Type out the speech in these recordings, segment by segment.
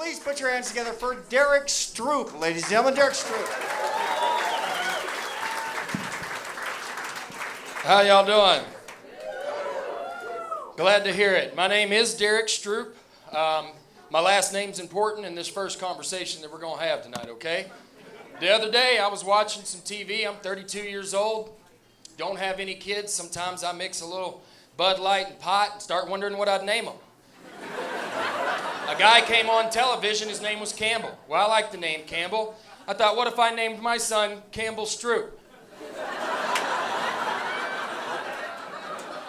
Please put your hands together for Derrick Stroup. Ladies and gentlemen, Derrick Stroup. How y'all doing? Glad to hear it. My name is Derrick Stroup. My last name's important in this first conversation that we're going to have tonight, okay? The other day, I was watching some TV. I'm 32 years old. Don't have any kids. Sometimes I mix a little Bud Light and pot and start wondering what I'd name them. A guy came on television. His name was Campbell. Well, I like the name Campbell. I thought, what if I named my son Campbell Stroup?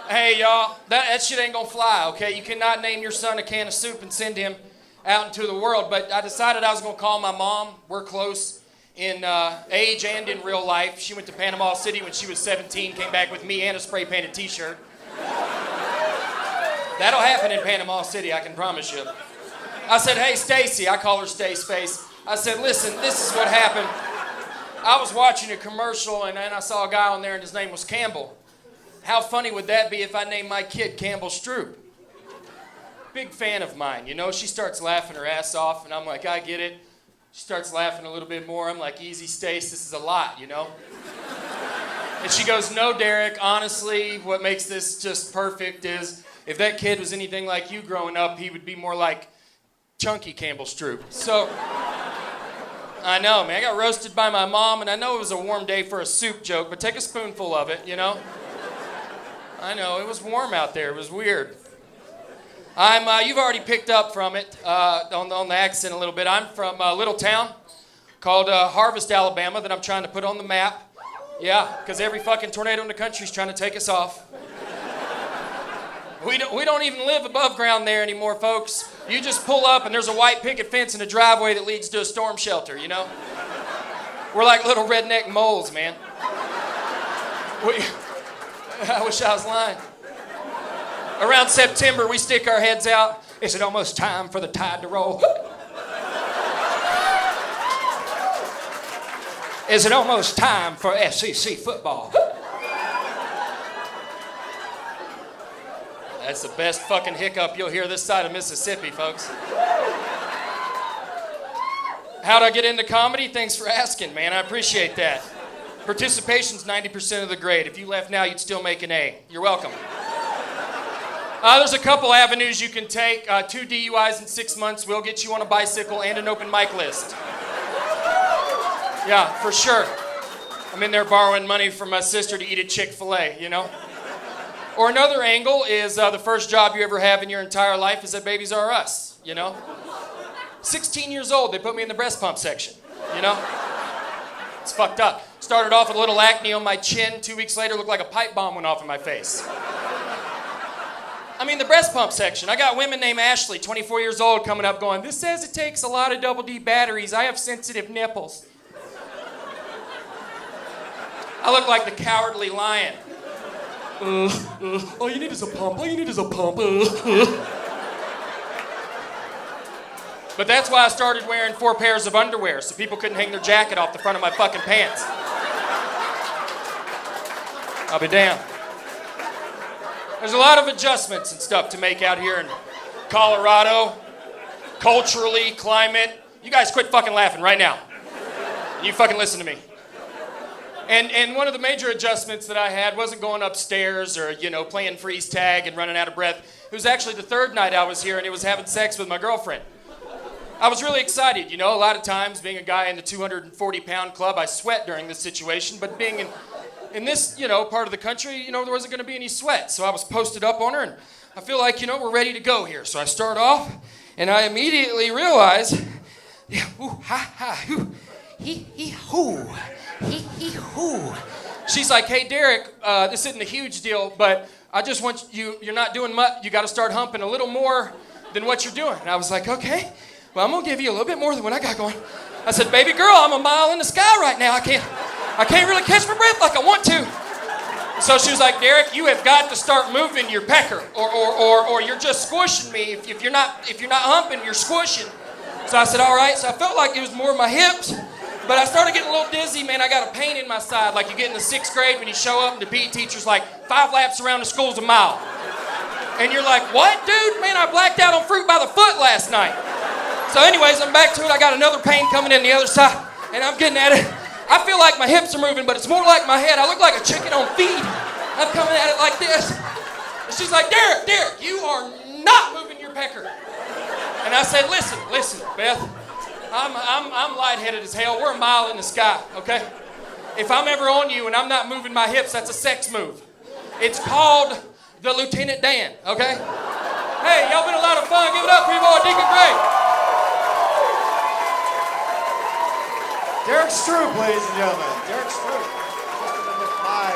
Hey, y'all, that shit ain't gonna fly, okay? You cannot name your son a can of soup and send him out into the world. But I decided I was gonna call my mom. We're close in age and in real life. She went to Panama City when she was 17, came back with me and a spray-painted t-shirt. That'll happen in Panama City, I can promise you. I said, hey, Stacy, I call her Stace Face. I said, listen, this is what happened. I was watching a commercial and then I saw a guy on there and his name was Campbell. How funny would that be if I named my kid Campbell Stroup? Big fan of mine, you know. She starts laughing her ass off, and I'm like, I get it. She starts laughing a little bit more. I'm like, easy, Stace, this is a lot, you know. And she goes, no, Derrick, honestly, what makes this just perfect is if that kid was anything like you growing up, he would be more like Chunky Campbell Stroup. So, I know, man. I got roasted by my mom, and I know it was a warm day for a soup joke, but take a spoonful of it, you know. I know, it was warm out there. It was weird. You've already picked up from it on the accent a little bit. I'm from a little town called Harvest, Alabama that I'm trying to put on the map. Yeah, because every fucking tornado in the country is trying to take us off. We don't even live above ground there anymore, folks. You just pull up and there's a white picket fence in a driveway that leads to a storm shelter, you know? We're like little redneck moles, man. I wish I was lying. Around September, we stick our heads out. Is it almost time for the tide to roll? Is it almost time for SEC football? That's the best fucking hiccup you'll hear this side of Mississippi, folks. How'd I get into comedy? Thanks for asking, man. I appreciate that. Participation's 90% of the grade. If you left now, you'd still make an A. You're welcome. There's a couple avenues you can take. 2 DUIs in 6 months will get you on a bicycle and an open mic list. Yeah, for sure. I'm in there borrowing money from my sister to eat at Chick-fil-A, you know? Or another angle is the first job you ever have in your entire life is at Babies R Us, you know? 16 years old, they put me in the breast pump section, you know? It's fucked up. Started off with a little acne on my chin. 2 weeks later, looked like a pipe bomb went off in my face. I mean, the breast pump section. I got women named Ashley, 24 years old, coming up going, this says it takes a lot of double D batteries. I have sensitive nipples. I look like the Cowardly Lion. All you need is a pump. All you need is a pump. But that's why I started wearing 4 pairs of underwear, so people couldn't hang their jacket off the front of my fucking pants. I'll be damned. There's a lot of adjustments and stuff to make out here in Colorado. Culturally, climate. You guys quit fucking laughing right now. You fucking listen to me. And one of the major adjustments that I had wasn't going upstairs or, you know, playing freeze tag and running out of breath. It was actually the 3rd night I was here, and it was having sex with my girlfriend. I was really excited, you know. A lot of times, being a guy in the 240-pound club, I sweat during this situation. But being in this, you know, part of the country, you know, there wasn't going to be any sweat. So I was posted up on her, and I feel like, you know, we're ready to go here. So I start off, and I immediately realize, yeah, ooh, ha, ha, hoo, he, hoo, he, hoo. She's like, hey, Derrick, this isn't a huge deal, but I just want you're not doing much. You got to start humping a little more than what you're doing. And I was like, okay. Well, I'm going to give you a little bit more than what I got going. I said, baby girl, I'm a mile in the sky right now. I can't really catch my breath like I want to. So she was like, Derrick, you have got to start moving your pecker or you're just squishing me. If you're not humping, you're squishing. So I said, all right. So I felt like it was more my hips, but I started getting a little dizzy, man. I got a pain in my side like you get in the 6th grade when you show up and the PE teacher's like, 5 laps around the school's a mile. And you're like, what, dude? Man, I blacked out on fruit by the foot last night. So anyways, I'm back to it. I got another pain coming in the other side, and I'm getting at it. I feel like my hips are moving, but it's more like my head. I look like a chicken on feed. I'm coming at it like this. And she's like, Derrick, you are not moving your pecker. And I said, listen, Beth, I'm lightheaded as hell. We're a mile in the sky, okay? If I'm ever on you and I'm not moving my hips, that's a sex move. It's called the Lieutenant Dan, okay? Hey, y'all been a lot of fun. Give it up for your boy, Deacon Gray. Derrick Stroup, ladies and gentlemen. Derrick Stroup. My